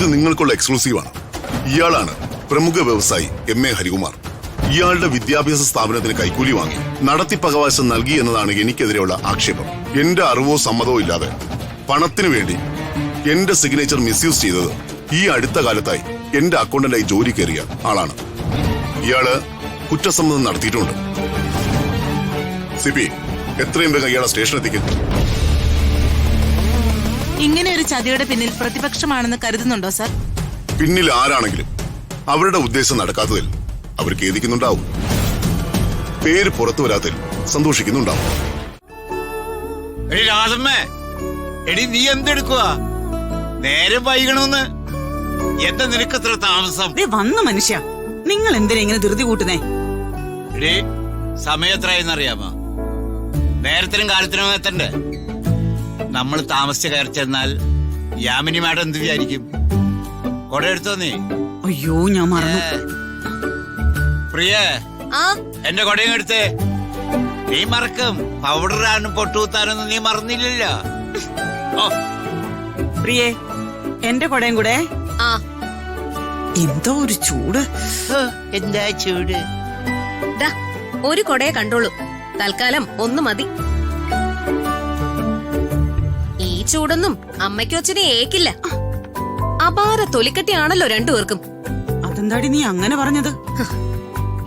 ഇത് നിങ്ങൾക്കുള്ള എക്സ്ക്ലൂസീവാണ്. ഇയാളാണ് പ്രമുഖ വ്യവസായി MA ഹരികുമാർ. ഇയാളുടെ വിദ്യാഭ്യാസ സ്ഥാപനത്തിന് കൈക്കൂലി വാങ്ങി നടത്തിപ്പവകാശം നൽകി എന്നതാണ് എനിക്കെതിരെയുള്ള ആക്ഷേപം. എന്റെ അറിവോ സമ്മതമോ ഇല്ലാതെ പണത്തിനു വേണ്ടി എന്റെ സിഗ്നേച്ചർ മിസ്യൂസ് ചെയ്തത് ഈ അടുത്ത കാലത്തായി എന്റെ അക്കൗണ്ടന്റായി ജോലി കയറിയ ആളാണ്. ഇയാള് കുറ്റസമ്മതം നടത്തിയിട്ടുണ്ട്. CP, എത്രയും വേഗം ഇയാളെ സ്റ്റേഷനെത്തിക്കും. ഇങ്ങനെ ഒരു ചതിയുടെ പിന്നിൽ പ്രതിപക്ഷമാണെന്ന് കരുതുന്നുണ്ടോ സർ? പിന്നിൽ ആരാണെങ്കിലും അവരുടെ ഉദ്ദേശം നടക്കാത്തതിൽ അവർ ഖേദിക്കുന്നുണ്ടാവും. പേര് പുറത്തു വരാത്തതിൽ സന്തോഷിക്കുന്നുണ്ടാവും. എടി നീ എന്തെടുക്കുവാ? നേരം വൈകണമെന്ന് എന്താ നിനക്കത്ര താമസം? വന്ന മനുഷ്യ, നിങ്ങൾ എന്തിനാ ഇങ്ങനെ ധൃതി കൂട്ടുന്നേ? എടി സമയം എത്രയെന്നറിയാമോ? നേരത്തിനും കാലത്തിനും എത്തണ്ടേ? നമ്മൾ താമസിച്ച് കയറി ചെന്നാൽ യാമിനി മാഡം എന്ത് വിചാരിക്കും? കൊട എടുത്തോ നീ? അയ്യോ, ഞാൻ മറന്നു. പ്രിയേ, എന്റെ കൊടയും എടുത്തേ. നീ മറക്കും, പൗഡറാനും പൊട്ടുകുത്താനൊന്നും നീ മറന്നില്ലല്ലോ. പ്രിയേ, എന്റെ കൊടയും കൂടെ. എന്തോ ഒരു ചൂട്. എന്താ ചൂട്? ഒരു കൊടയെ കണ്ടോളൂ, തൽക്കാലം ഒന്ന് മതി. ഈ ചൂടൊന്നും അമ്മയ്ക്കോ അച്ഛനെ ഏക്കില്ല. അപാര തൊലിക്കട്ടിയാണല്ലോ രണ്ടുപേർക്കും. അതെന്താടി നീ അങ്ങനെ പറഞ്ഞത്?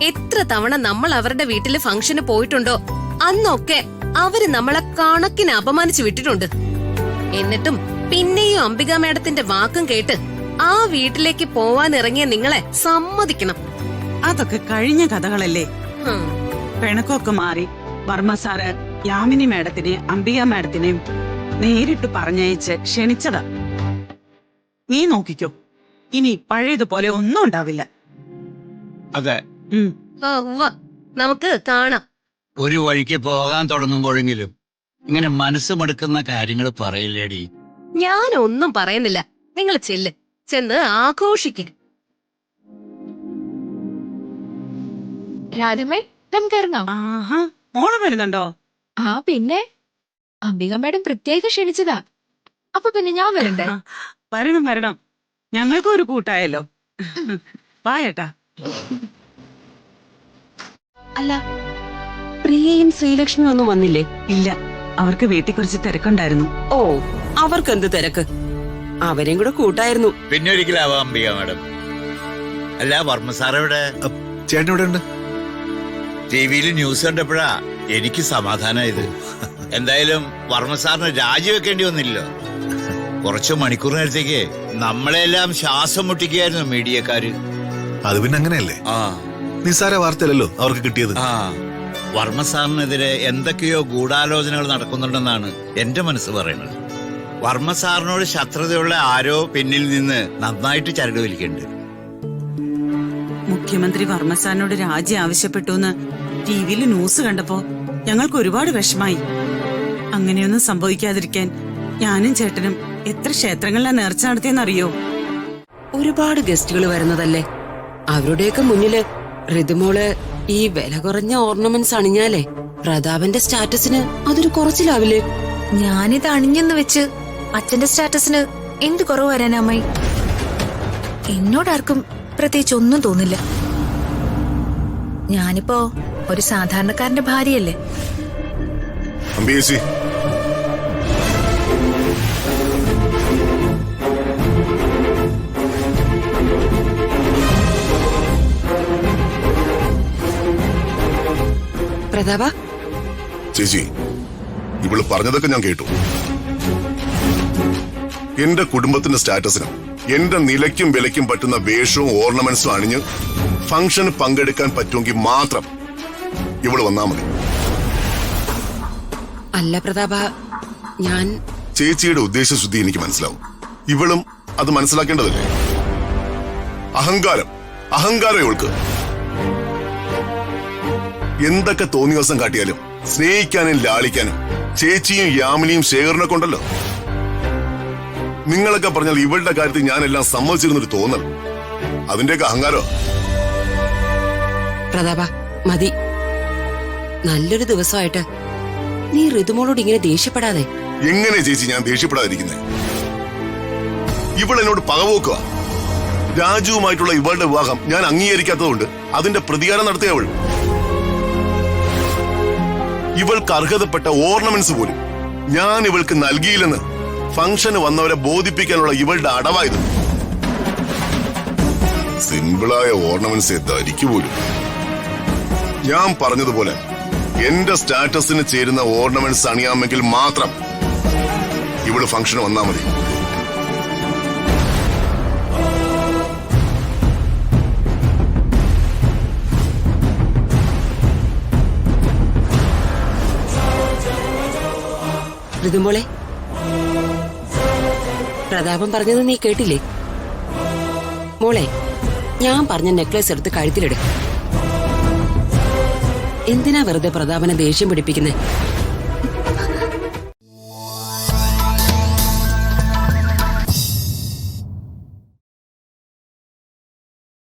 എത്ര തവണ നമ്മൾ അവരുടെ വീട്ടില് ഫംഗ്ഷന് പോയിട്ടുണ്ടോ അന്നൊക്കെ അവര് നമ്മളെ കണക്കിന് അപമാനിച്ചു വിട്ടിട്ടുണ്ട്. എന്നിട്ടും പിന്നെയും അംബിക മേഡത്തിന്റെ വാക്കും കേട്ട് ആ വീട്ടിലേക്ക് പോവാൻ ഇറങ്ങിയ നിങ്ങളെ സമ്മതിക്കണം. അതൊക്കെ കഴിഞ്ഞ കഥകളല്ലേ. പിണക്കമൊക്കെ മാറി വർമ്മ സാറ് യാമിനി മേഡത്തിനെയും അംബിക മേഡത്തിനെയും നേരിട്ട് പറഞ്ഞയച്ച് ക്ഷണിച്ചതാ. നീ നോക്കിക്കോ, ഇനി പഴയതുപോലെ ഒന്നും ഉണ്ടാവില്ല. അതെ, നമുക്ക് കാണാം. ഒരു വഴിക്ക് പോകാൻ തുടങ്ങുമ്പോഴെങ്കിലും ഇങ്ങനെ മനസ്സ് മടുക്കുന്ന കാര്യങ്ങൾ പറയില്ലേടി. ഞാനൊന്നും പറയുന്നില്ല, നിങ്ങൾ ചെന്ന് ആഘോഷിക്കും. രാധമ്മേ, നമുക്ക് ഇറങ്ങാം. ആഹാ, മോള് വരുന്നുണ്ടോ? പിന്നെ അംബിക മാഡം പ്രത്യേകം ക്ഷണിച്ചതാ. അപ്പൊ പിന്നെ ഞാൻ വരണ്ടേ? വരണം വരണം, ഞങ്ങൾക്കും ഒരു കൂട്ടായല്ലോ. വായേട്ടാ. അല്ല, പ്രിയയും ശ്രീലക്ഷ്മിയും ഒന്നും വന്നില്ലേ? ഇല്ല, അവർക്ക് വീട്ടിൽ കുറച്ച് തിരക്കുണ്ടായിരുന്നു. ഓ, അവർക്ക് എന്ത് തിരക്ക്? അവരെയും കൂടെ കൂട്ടായിരുന്നു. പിന്നെ ഒരിക്കലാവാം അംബിക മാഡം. അല്ല, വർമ്മ സാർ എവിടെ? ചേട്ടൻ ഇവിടെ ഉണ്ട്. ടിവിയിൽ ന്യൂസ് കണ്ടപ്പോഴാ എനിക്ക് സമാധാനമായത്. എന്തായാലും വർമ്മ സാറിന് രാജിവെക്കേണ്ടി വന്നില്ലല്ലോ. കുറച്ചു മണിക്കൂർ നേരത്തേക്ക് നമ്മളെല്ലാം ശ്വാസം മുട്ടിക്കുകയായിരുന്നു മീഡിയക്കാര്. അത് പിന്നെ അങ്ങനെയല്ലേ, നിസ്സാര വാർത്തയല്ലോ അവർക്ക് കിട്ടിയത്. വർമ്മ സാറിനെതിരെ എന്തൊക്കെയോ ഗൂഢാലോചനകൾ നടക്കുന്നുണ്ടെന്നാണ് എന്റെ മനസ്സ് പറയുന്നത്. വർമ്മ സാറിനോട് ശത്രുതയുള്ള ആരോ പിന്നിൽ നിന്ന് നന്നായിട്ട് ചരട് വലിക്കുന്നുണ്ട്. മുഖ്യമന്ത്രി വർമ്മ സാറിനോട് രാജി ആവശ്യപ്പെട്ടു എന്ന് ടിവിയിൽ ന്യൂസ് കണ്ടപ്പോ ഞങ്ങൾക്ക് ഒരുപാട് വിഷമായി. അങ്ങനെയൊന്നും സംഭവിക്കാതിരിക്കാൻ ഞാനും ചേട്ടനും എത്ര ക്ഷേത്രങ്ങളിലാ നേർച്ച നടത്തിയെന്നറിയോ? ഒരുപാട് ഗസ്റ്റുകൾ വരുന്നതല്ലേ, അവരുടെയൊക്കെ മുന്നില് ഋതുമോള് ഈ വില കുറഞ്ഞ ഓർണമെന്റ്സ് അണിഞ്ഞാലേ പ്രതാപന്റെ സ്റ്റാറ്റസിന് അതൊരു കുറച്ചിലാവില്ലേ? ഞാനിത് അണിഞ്ഞെന്ന് വെച്ച് അച്ഛന്റെ സ്റ്റാറ്റസിന് എന്ത് കുറവ് വരാനമ്മായി? എന്നോടാർക്കും പ്രത്യേകിച്ച് ഒന്നും തോന്നില്ല. ഞാനിപ്പോ ഒരു സാധാരണക്കാരന്റെ ഭാര്യയല്ലേ. പ്രതാപ ചേച്ചി, ഇവള് പറഞ്ഞതൊക്കെ ഞാൻ കേട്ടു. എന്റെ കുടുംബത്തിന്റെ സ്റ്റാറ്റസിനും എന്റെ നിലയ്ക്കും വിലയ്ക്കും പറ്റുന്ന വേഷവും ഓർണമെന്റ്സും അണിഞ്ഞ് ഫംഗ്ഷന് പങ്കെടുക്കാൻ പറ്റുമെങ്കിൽ മാത്രം ഇവള് വന്നാ മതി. അല്ല പ്രതാപ, ഞാൻ ചേച്ചിയുടെ ഉദ്ദേശശുദ്ധി എനിക്ക് മനസ്സിലാവും. ഇവളും അത് മനസ്സിലാക്കേണ്ടതല്ലേ? അഹങ്കാരം ഇവൾക്ക്. എന്തൊക്കെ തോന്നിയ ദിവസം കാട്ടിയാലും സ്നേഹിക്കാനും ലാളിക്കാനും ചേച്ചിയും യാമിനിയും ശേഖരനെ കൊണ്ടല്ലോ. നിങ്ങളൊക്കെ പറഞ്ഞാൽ ഇവളുടെ കാര്യത്തിൽ ഞാനെല്ലാം സമ്മതിച്ചിരുന്നൊരു തോന്നൽ, അതിന്റെയൊക്കെ അഹങ്കാരോ? പ്രതാപ മതി, നല്ലൊരു ദിവസമായിട്ട് നീ ഋതുമോളോട് ഇങ്ങനെ ദേഷ്യപ്പെടാതെ. എങ്ങനെ ചേച്ചി ഞാൻ ദേഷ്യപ്പെടാതിരിക്കുന്നേ? ഇവൾ എന്നോട് പകവോക്കുക. രാജുവുമായിട്ടുള്ള ഇവളുടെ വിവാഹം ഞാൻ അംഗീകരിക്കാത്തതുകൊണ്ട് അതിന്റെ പ്രതികാരം നടത്തിയവൾ. ഇവൾക്ക് അർഹതപ്പെട്ട ഓർണമെന്റ്സ് പോലും ഞാൻ ഇവൾക്ക് നൽകിയില്ലെന്ന് ഫംഗ്ഷന് വന്നവരെ ബോധിപ്പിക്കാനുള്ള ഇവളുടെ അടവായത്. സിമ്പിളായ ഓർണമെന്റ്സെ ധരിക്കു പോലും. ഞാൻ പറഞ്ഞതുപോലെ എന്റെ സ്റ്റാറ്റസിന് ചേരുന്ന ഓർണമെന്റ്സ് അണിയാമെങ്കിൽ മാത്രം ഇവള് ഫംഗ്ഷന് വന്നാ മതി. ഋതുമോളെ, പ്രതാപം പറഞ്ഞത് നീ കേട്ടില്ലേ? മോളെ, ഞാൻ പറഞ്ഞ നെക്ലേസ് എടുത്ത് കഴുത്തിലിട്. എന്തിനാ വെറുതെ പ്രതാപനെ ദേഷ്യം പിടിപ്പിക്കുന്നത്?